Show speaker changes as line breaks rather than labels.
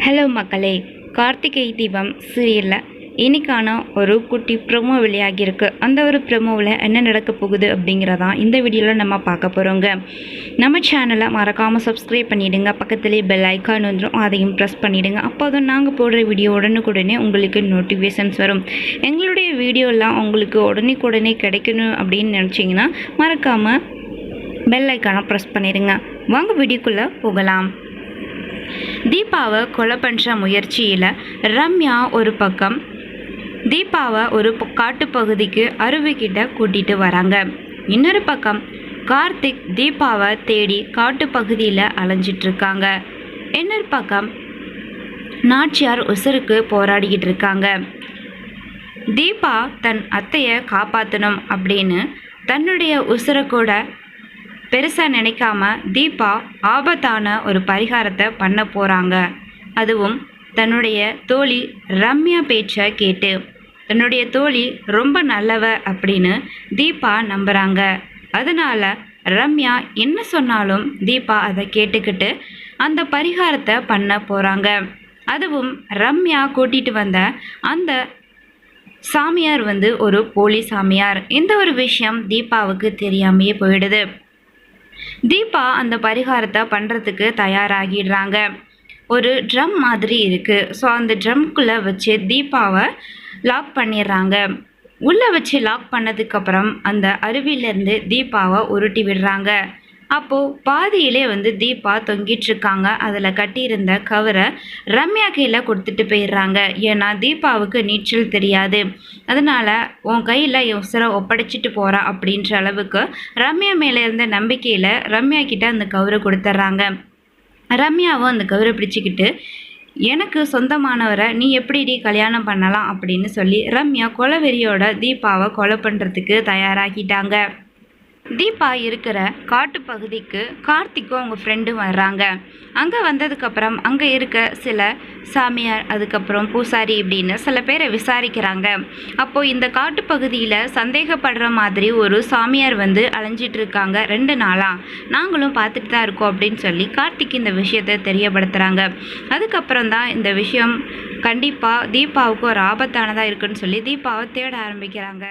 Hello மக்களே, கார்த்திகை தீபம் சீரியலில் இன்னைக்கான ஒரு குட்டி ப்ரோமோ வெளியாகியிருக்கு. அந்த ஒரு ப்ரோமோவில் என்ன நடக்க போகுது அப்படிங்கிறதான் இந்த வீடியோவில் நம்ம பார்க்க போகிறோங்க. நம்ம சேனலை மறக்காமல் சப்ஸ்கிரைப் பண்ணிவிடுங்க. பக்கத்துலேயே பெல் ஐக்கான் வந்துடும், அதையும் ப்ரெஸ் பண்ணிவிடுங்க. அப்போ தான் நாங்கள் போடுற வீடியோ உடனுக்குடனே உங்களுக்கு நோட்டிஃபிகேஷன்ஸ் வரும். எங்களுடைய வீடியோலாம் உங்களுக்கு உடனே கிடைக்கணும் அப்படின்னு நினச்சிங்கன்னா மறக்காமல் பெல் ஐக்கானை ப்ரெஸ் பண்ணிடுங்க. வாங்க வீடியோக்குள்ளே போகலாம். தீபாவை கொலை பண்ணுற முயற்சியில் ரம்யா ஒரு பக்கம் தீபாவை ஒரு காட்டுப்பகுதிக்கு அருவிக்கிட்ட கூட்டிகிட்டு வராங்க. இன்னொரு பக்கம் கார்த்திக் தீபாவை தேடி காட்டுப்பகுதியில் அலைஞ்சிட்ருக்காங்க. இன்னொரு பக்கம் நாச்சியார் உசுருக்கு போராடிக்கிட்டு இருக்காங்க. தீபா தன் அத்தையை காப்பாற்றணும் அப்படின்னு தன்னுடைய உசுரை கூட பெருசாக நினைக்காம தீபா ஆபத்தான ஒரு பரிகாரத்தை பண்ண போகிறாங்க. அதுவும் தன்னுடைய தோழி ரம்யா பேச்சை கேட்டு. தன்னுடைய தோழி ரொம்ப நல்லவ அப்படின்னு தீபா நம்புகிறாங்க. அதனால் ரம்யா என்ன சொன்னாலும் தீபா அதை கேட்டுக்கிட்டு அந்த பரிகாரத்தை பண்ண போகிறாங்க. அதுவும் ரம்யா கூட்டிகிட்டு வந்த அந்த சாமியார் ஒரு போலி சாமியார். இந்த ஒரு விஷயம் தீபாவுக்கு தெரியாமையே போயிடுது. தீபா அந்த பரிகாரத்தை பண்ணுறதுக்கு தயாராகிடுறாங்க. ஒரு ட்ரம் மாதிரி இருக்குது. ஸோ அந்த ட்ரம்குள்ளே வச்சு தீபாவை லாக் பண்ணிடுறாங்க. உள்ளே வச்சு லாக் பண்ணதுக்கப்புறம் அந்த அருவியிலேருந்து தீபாவை உருட்டி விடுறாங்க. அப்போது பாதியிலே தீபா தொங்கிட்டுருக்காங்க. அதில் கட்டியிருந்த கவரை ரம்யா கையில் கொடுத்துட்டு போயிடுறாங்க. ஏன்னா தீபாவுக்கு நீச்சல் தெரியாது. அதனால் உன் கையில் என் உசுரை ஒப்படைச்சிட்டு போகிறா அப்படின்ற அளவுக்கு ரம்யா மேலே இருந்த நம்பிக்கையில் ரம்யா கிட்ட அந்த கவரை கொடுத்துட்றாங்க. ரம்யாவும் அந்த கவரை பிடிச்சிக்கிட்டு எனக்கு சொந்தமானவரை நீ எப்படி கல்யாணம் பண்ணலாம் அப்படின்னு சொல்லி ரம்யா கொலவெறியோட தீபாவை கொலை பண்ணுறதுக்கு தயாராகிட்டாங்க. தீபா இருக்கிற காட்டுப்பகுதிக்கு கார்த்திக்கும் அவங்க ஃப்ரெண்டும் வர்றாங்க. அங்கே வந்ததுக்கப்புறம் அங்கே இருக்க சில சாமியார், அதுக்கப்புறம் பூசாரி இப்படின்னு சில பேரை விசாரிக்கிறாங்க. அப்போது இந்த காட்டுப்பகுதியில் சந்தேகப்படுற மாதிரி ஒரு சாமியார் அலைஞ்சிட்டு இருக்காங்க 2 நாளாக. நாங்களும் பார்த்துட்டு தான் இருக்கோம் அப்படின்னு சொல்லி கார்த்திக் இந்த விஷயத்தை தெரியப்படுத்துகிறாங்க. அதுக்கப்புறம் தான் இந்த விஷயம் கண்டிப்பாக தீபாவுக்கு ஒரு ஆபத்தானதாக இருக்குன்னு சொல்லி தீபாவை தேட ஆரம்பிக்கிறாங்க.